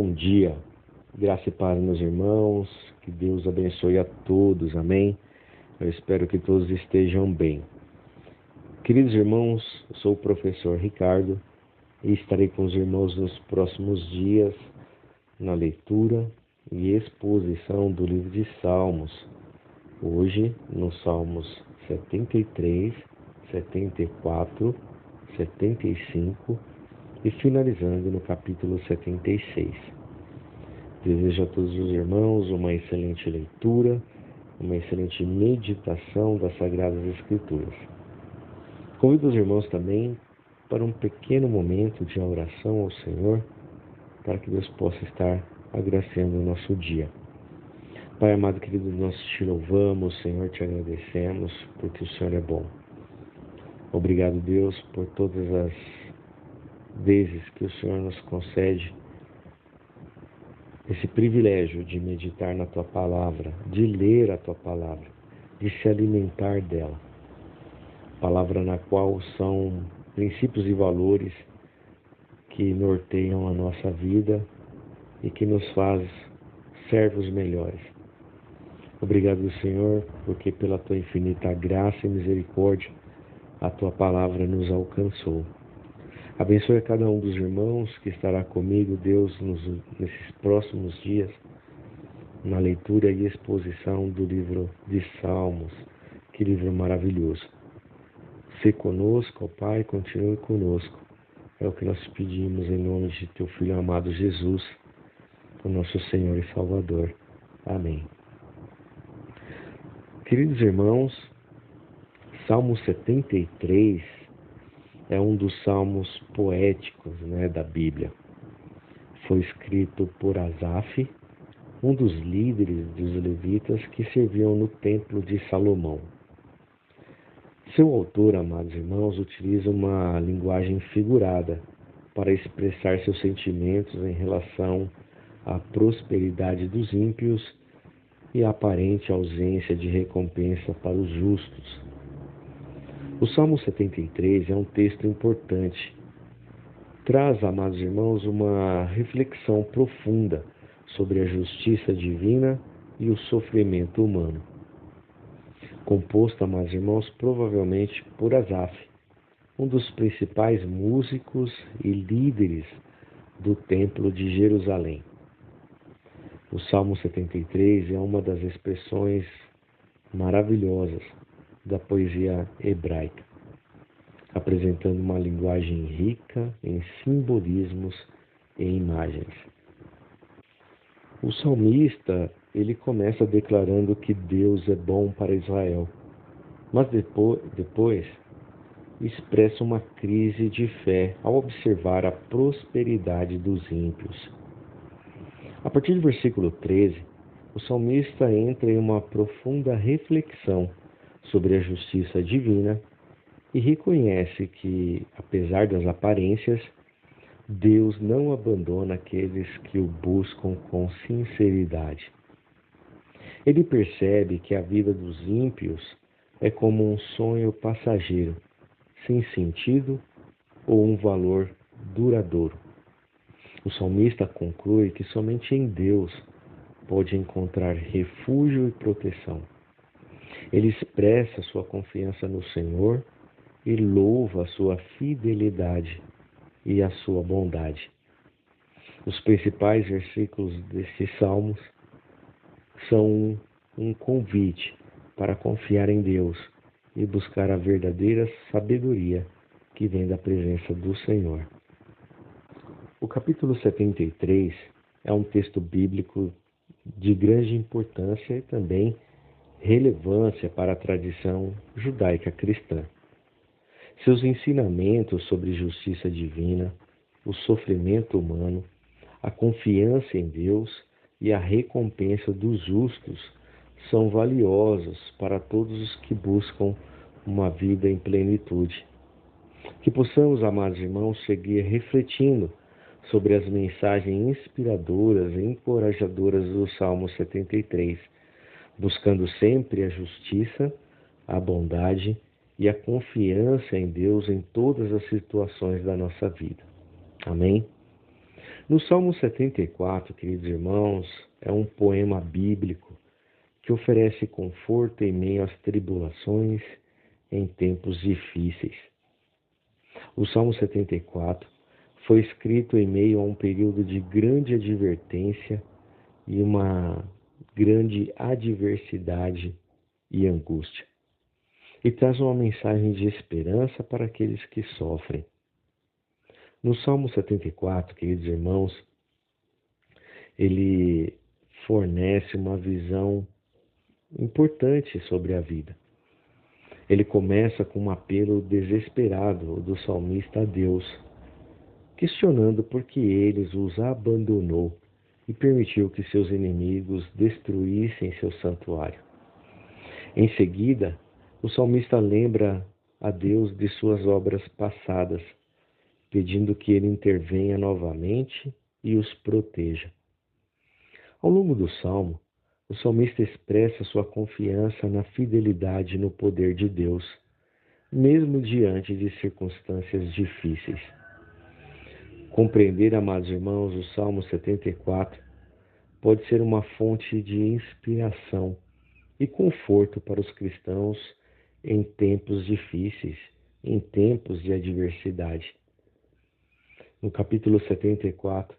Bom dia, graça e paz, meus irmãos, que Deus abençoe a todos, amém? Eu espero que todos estejam bem. Queridos irmãos, eu sou o professor Ricardo e estarei com os irmãos nos próximos dias na leitura e exposição do livro de Salmos. Hoje, nos Salmos 73, 74, 75 e finalizando no capítulo 76. Desejo a todos os irmãos uma excelente leitura, uma excelente meditação das Sagradas Escrituras. Convido os irmãos também para um pequeno momento de oração ao Senhor, para que Deus possa estar agraciando o nosso dia. Pai amado, querido, nós te louvamos, Senhor, te agradecemos, porque o Senhor é bom. Obrigado, Deus, por todas as vezes que o Senhor nos concede esse privilégio de meditar na Tua Palavra, de ler a Tua Palavra, de se alimentar dela. Palavra na qual são princípios e valores que norteiam a nossa vida e que nos faz servos melhores. Obrigado, Senhor, porque pela Tua infinita graça e misericórdia, a Tua Palavra nos alcançou. Abençoe a cada um dos irmãos que estará comigo, Deus, nesses próximos dias, na leitura e exposição do livro de Salmos. Que livro maravilhoso. Se conosco, ó Pai, continue conosco. É o que nós pedimos em nome de Teu Filho amado Jesus, o nosso Senhor e Salvador. Amém. Queridos irmãos, Salmo 73 é um dos salmos poéticos, da Bíblia. Foi escrito por Asaf, um dos líderes dos levitas que serviam no templo de Salomão. Seu autor, amados irmãos, utiliza uma linguagem figurada para expressar seus sentimentos em relação à prosperidade dos ímpios e à aparente ausência de recompensa para os justos. O Salmo 73 é um texto importante. Traz, amados irmãos, uma reflexão profunda sobre a justiça divina e o sofrimento humano. Composto, amados irmãos, provavelmente por Asaf, um dos principais músicos e líderes do Templo de Jerusalém. O Salmo 73 é uma das expressões maravilhosas da poesia hebraica, apresentando uma linguagem rica em simbolismos e imagens. O salmista, ele começa declarando que Deus é bom para Israel, mas depois expressa uma crise de fé ao observar a prosperidade dos ímpios. A partir do versículo 13, o salmista entra em uma profunda reflexão sobre a justiça divina e reconhece que, apesar das aparências, Deus não abandona aqueles que o buscam com sinceridade. Ele percebe que a vida dos ímpios é como um sonho passageiro, sem sentido ou um valor duradouro. O salmista conclui que somente em Deus pode encontrar refúgio e proteção. Ele expressa sua confiança no Senhor e louva a sua fidelidade e a sua bondade. Os principais versículos destes salmos são um convite para confiar em Deus e buscar a verdadeira sabedoria que vem da presença do Senhor. O capítulo 73 é um texto bíblico de grande importância e também relevância para a tradição judaica cristã. Seus ensinamentos sobre justiça divina, o sofrimento humano, a confiança em Deus e a recompensa dos justos são valiosos para todos os que buscam uma vida em plenitude. Que possamos, amados irmãos, seguir refletindo sobre as mensagens inspiradoras e encorajadoras do Salmo 73, buscando sempre a justiça, a bondade e a confiança em Deus em todas as situações da nossa vida. Amém? No Salmo 74, queridos irmãos, é um poema bíblico que oferece conforto em meio às tribulações em tempos difíceis. O Salmo 74 foi escrito em meio a um período de grande advertência e uma grande adversidade e angústia. E traz uma mensagem de esperança para aqueles que sofrem. No Salmo 74, queridos irmãos, ele fornece uma visão importante sobre a vida. Ele começa com um apelo desesperado do salmista a Deus, questionando por que ele os abandonou e permitiu que seus inimigos destruíssem seu santuário. Em seguida, o salmista lembra a Deus de suas obras passadas, pedindo que ele intervenha novamente e os proteja. Ao longo do salmo, o salmista expressa sua confiança na fidelidade e no poder de Deus, mesmo diante de circunstâncias difíceis. Compreender, amados irmãos, o Salmo 74 pode ser uma fonte de inspiração e conforto para os cristãos em tempos difíceis, em tempos de adversidade. No capítulo 74,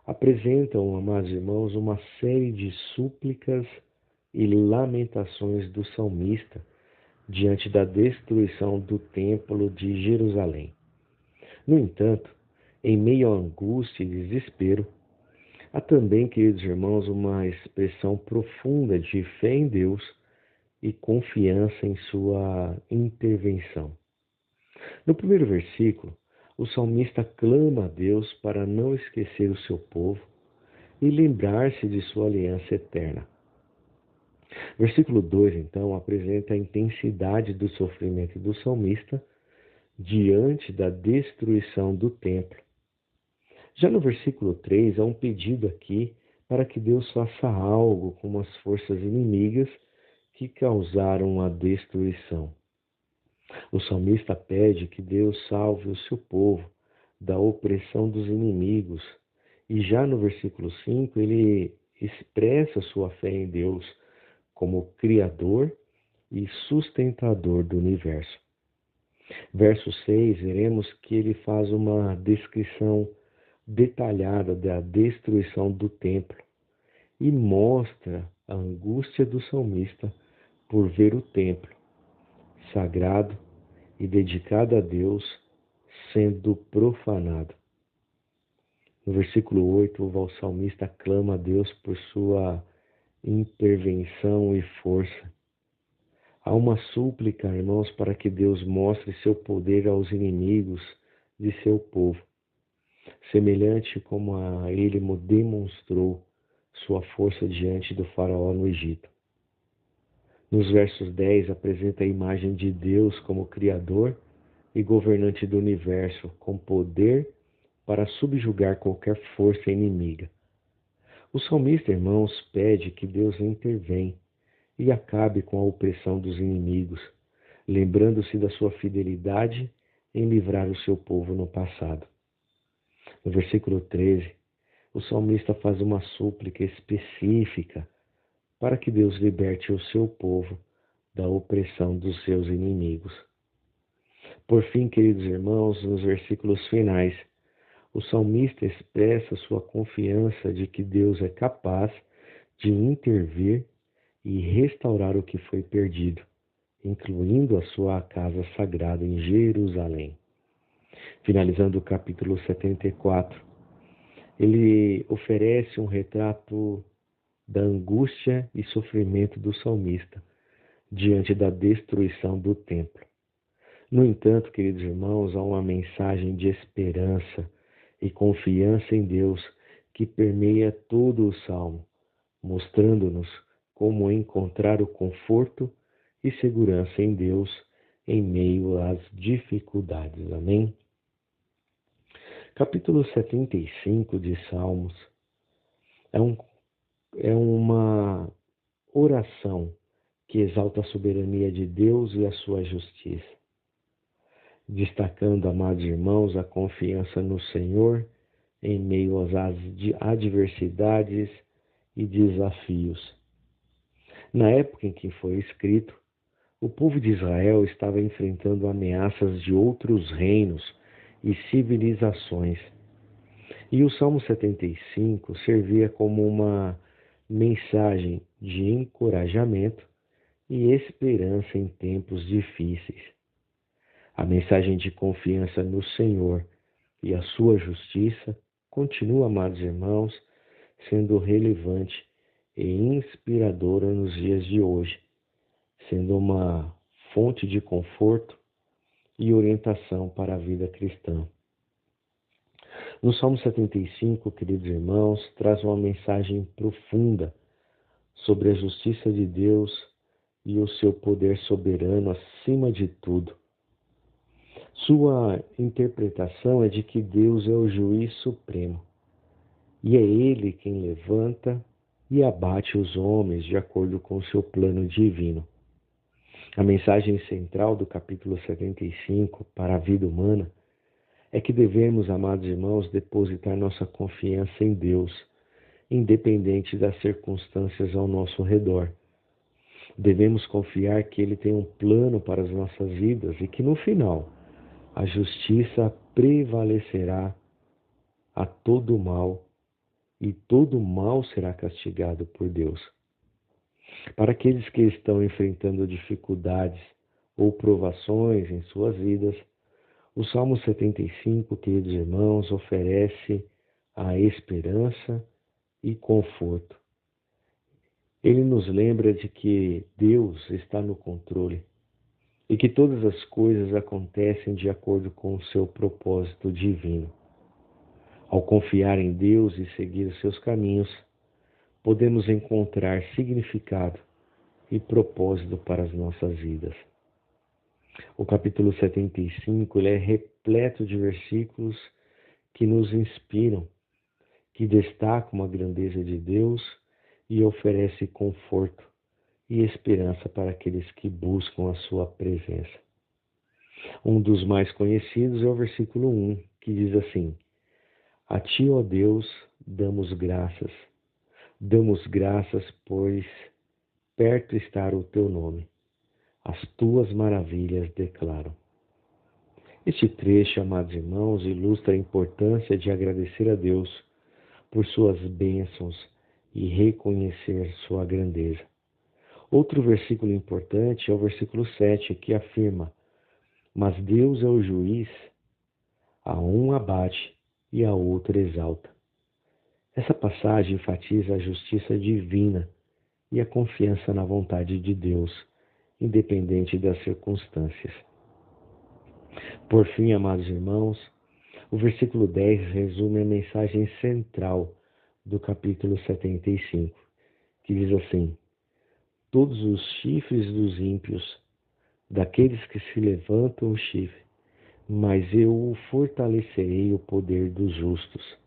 apresentam, amados irmãos, uma série de súplicas e lamentações do salmista diante da destruição do templo de Jerusalém. No entanto, em meio à angústia e desespero, há também, queridos irmãos, uma expressão profunda de fé em Deus e confiança em sua intervenção. No primeiro versículo, o salmista clama a Deus para não esquecer o seu povo e lembrar-se de sua aliança eterna. Versículo 2, então, apresenta a intensidade do sofrimento do salmista diante da destruição do templo. Já no versículo 3, há um pedido aqui para que Deus faça algo com as forças inimigas que causaram a destruição. O salmista pede que Deus salve o seu povo da opressão dos inimigos. E já no versículo 5, ele expressa sua fé em Deus como Criador e sustentador do universo. Verso 6, veremos que ele faz uma descrição detalhada da destruição do templo e mostra a angústia do salmista por ver o templo sagrado e dedicado a Deus sendo profanado. No versículo 8, o salmista clama a Deus por sua intervenção e força. Há uma súplica, irmãos, para que Deus mostre seu poder aos inimigos de seu povo, semelhante como a ele demonstrou sua força diante do faraó no Egito. Nos versos 10, apresenta a imagem de Deus como Criador e governante do universo, com poder para subjugar qualquer força inimiga. O salmista, irmãos, pede que Deus intervenha e acabe com a opressão dos inimigos, lembrando-se da sua fidelidade em livrar o seu povo no passado. No versículo 13, o salmista faz uma súplica específica para que Deus liberte o seu povo da opressão dos seus inimigos. Por fim, queridos irmãos, nos versículos finais, o salmista expressa sua confiança de que Deus é capaz de intervir e restaurar o que foi perdido, incluindo a sua casa sagrada em Jerusalém. Finalizando o capítulo 74, ele oferece um retrato da angústia e sofrimento do salmista diante da destruição do templo. No entanto, queridos irmãos, há uma mensagem de esperança e confiança em Deus que permeia todo o salmo, mostrando-nos como encontrar o conforto e segurança em Deus em meio às dificuldades. Amém? Capítulo 75 de Salmos é uma oração que exalta a soberania de Deus e a sua justiça, destacando, amados irmãos, a confiança no Senhor em meio às adversidades e desafios. Na época em que foi escrito, o povo de Israel estava enfrentando ameaças de outros reinos e civilizações. E o Salmo 75 servia como uma mensagem de encorajamento e esperança em tempos difíceis. A mensagem de confiança no Senhor e a sua justiça continua, amados irmãos, sendo relevante e inspiradora nos dias de hoje, sendo uma fonte de conforto e orientação para a vida cristã. No Salmo 75, queridos irmãos, traz uma mensagem profunda sobre a justiça de Deus e o seu poder soberano acima de tudo. Sua interpretação é de que Deus é o juiz supremo, e é Ele quem levanta e abate os homens de acordo com o seu plano divino. A mensagem central do capítulo 75 para a vida humana é que devemos, amados irmãos, depositar nossa confiança em Deus, independente das circunstâncias ao nosso redor. Devemos confiar que Ele tem um plano para as nossas vidas e que no final a justiça prevalecerá a todo mal e todo mal será castigado por Deus. Para aqueles que estão enfrentando dificuldades ou provações em suas vidas, o Salmo 75, queridos irmãos, oferece a esperança e conforto. Ele nos lembra de que Deus está no controle e que todas as coisas acontecem de acordo com o seu propósito divino. Ao confiar em Deus e seguir os seus caminhos, podemos encontrar significado e propósito para as nossas vidas. O capítulo 75 ele é repleto de versículos que nos inspiram, que destacam a grandeza de Deus e oferece conforto e esperança para aqueles que buscam a sua presença. Um dos mais conhecidos é o versículo 1, que diz assim: A ti, ó Deus, damos graças, pois perto está o teu nome. As tuas maravilhas declaram. Este trecho, amados irmãos, ilustra a importância de agradecer a Deus por suas bênçãos e reconhecer sua grandeza. Outro versículo importante é o versículo 7, que afirma: Mas Deus é o juiz, a um abate e a outro exalta. Essa passagem enfatiza a justiça divina e a confiança na vontade de Deus, independente das circunstâncias. Por fim, amados irmãos, o versículo 10 resume a mensagem central do capítulo 75, que diz assim: Todos os chifres dos ímpios, daqueles que se levantam o chifre, mas eu fortalecerei o poder dos justos.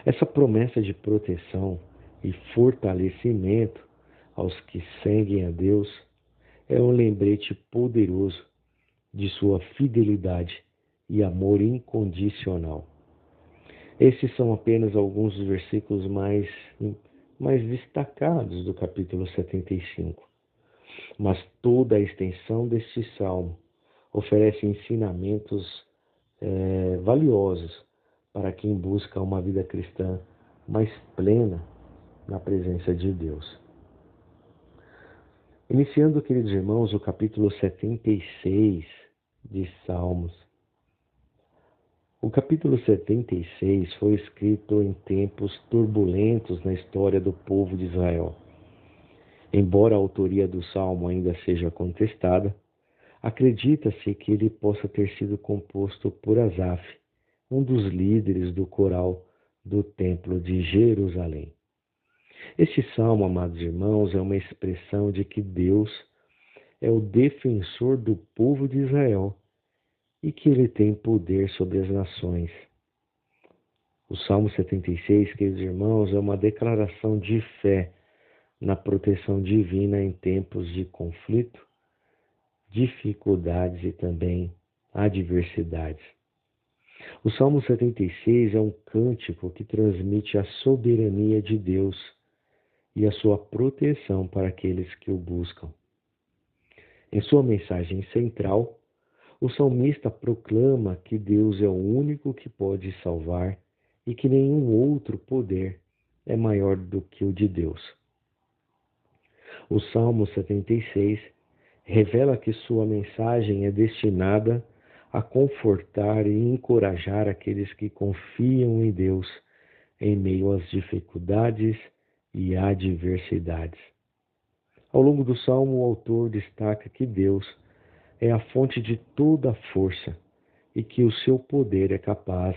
Essa promessa de proteção e fortalecimento aos que seguem a Deus é um lembrete poderoso de sua fidelidade e amor incondicional. Esses são apenas alguns dos versículos mais destacados do capítulo 75. Mas toda a extensão deste salmo oferece ensinamentos valiosos para quem busca uma vida cristã mais plena na presença de Deus. Iniciando, queridos irmãos, o capítulo 76 de Salmos. O capítulo 76 foi escrito em tempos turbulentos na história do povo de Israel. Embora a autoria do salmo ainda seja contestada, acredita-se que ele possa ter sido composto por Asaf, um dos líderes do coral do Templo de Jerusalém. Este salmo, amados irmãos, é uma expressão de que Deus é o defensor do povo de Israel e que ele tem poder sobre as nações. O Salmo 76, queridos irmãos, é uma declaração de fé na proteção divina em tempos de conflito, dificuldades e também adversidades. O Salmo 76 é um cântico que transmite a soberania de Deus e a sua proteção para aqueles que o buscam. Em sua mensagem central, o salmista proclama que Deus é o único que pode salvar e que nenhum outro poder é maior do que o de Deus. O Salmo 76 revela que sua mensagem é destinada a confortar e encorajar aqueles que confiam em Deus em meio às dificuldades e adversidades. Ao longo do Salmo, o autor destaca que Deus é a fonte de toda a força e que o seu poder é capaz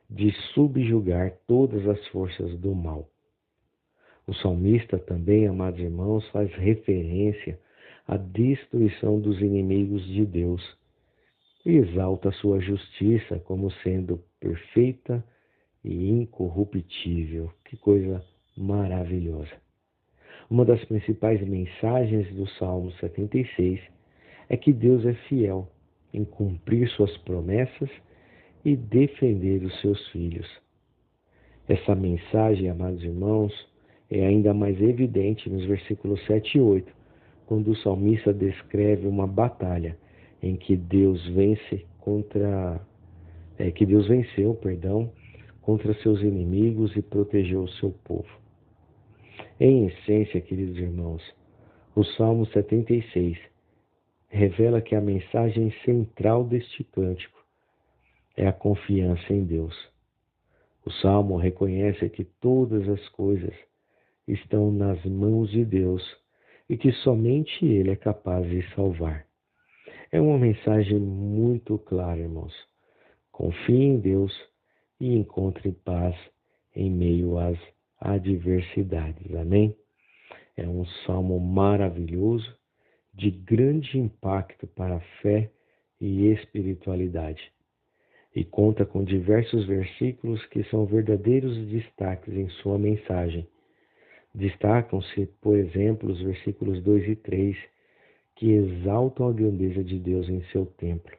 de subjugar todas as forças do mal. O salmista também, amados irmãos, faz referência à destruição dos inimigos de Deus e exalta a sua justiça como sendo perfeita e incorruptível. Que coisa maravilhosa! Uma das principais mensagens do Salmo 76 é que Deus é fiel em cumprir suas promessas e defender os seus filhos. Essa mensagem, amados irmãos, é ainda mais evidente nos versículos 7 e 8, quando o salmista descreve uma batalha em que Deus venceu contra seus inimigos e protegeu o seu povo. Em essência, queridos irmãos, o Salmo 76 revela que a mensagem central deste cântico é a confiança em Deus. O Salmo reconhece que todas as coisas estão nas mãos de Deus e que somente Ele é capaz de salvar. É uma mensagem muito clara, irmãos. Confie em Deus e encontre paz em meio às adversidades. Amém? É um salmo maravilhoso, de grande impacto para a fé e espiritualidade. E conta com diversos versículos que são verdadeiros destaques em sua mensagem. Destacam-se, por exemplo, os versículos 2 e 3, que exaltam a grandeza de Deus em seu templo.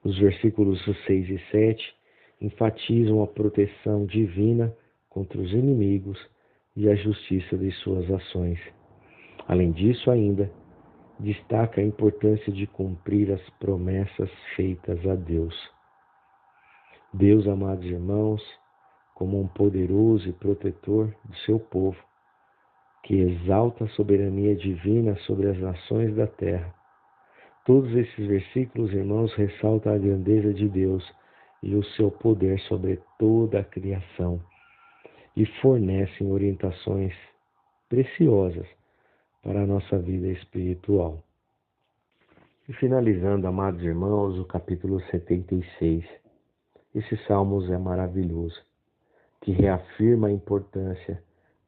Os versículos 6 e 7 enfatizam a proteção divina contra os inimigos e a justiça de suas ações. Além disso, ainda, destaca a importância de cumprir as promessas feitas a Deus. Deus, amados irmãos, como um poderoso e protetor do seu povo, que exalta a soberania divina sobre as nações da terra. Todos esses versículos, irmãos, ressaltam a grandeza de Deus e o seu poder sobre toda a criação e fornecem orientações preciosas para a nossa vida espiritual. E finalizando, amados irmãos, o capítulo 76. Esse Salmos é maravilhoso, que reafirma a importância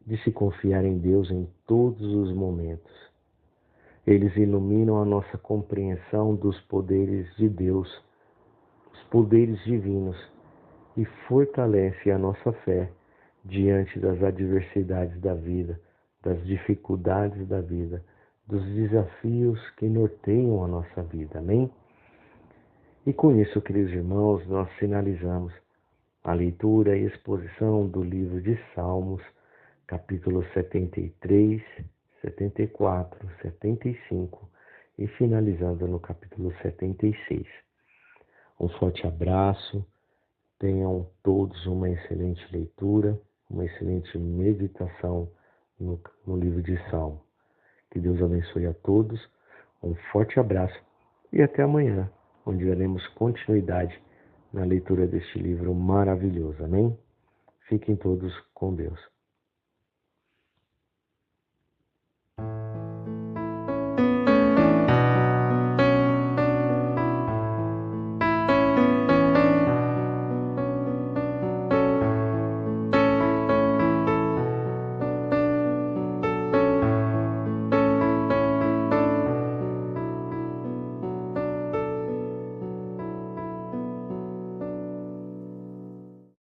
de se confiar em Deus em todos os momentos. Eles iluminam a nossa compreensão dos poderes de Deus, os poderes divinos, e fortalecem a nossa fé diante das adversidades da vida, das dificuldades da vida, dos desafios que norteiam a nossa vida. Amém? E com isso, queridos irmãos, nós finalizamos a leitura e exposição do livro de Salmos, capítulo 73, 74, 75 e finalizando no capítulo 76. Um forte abraço, tenham todos uma excelente leitura, uma excelente meditação no livro de Salmo. Que Deus abençoe a todos, um forte abraço e até amanhã, onde daremos continuidade na leitura deste livro maravilhoso. Amém? Fiquem todos com Deus.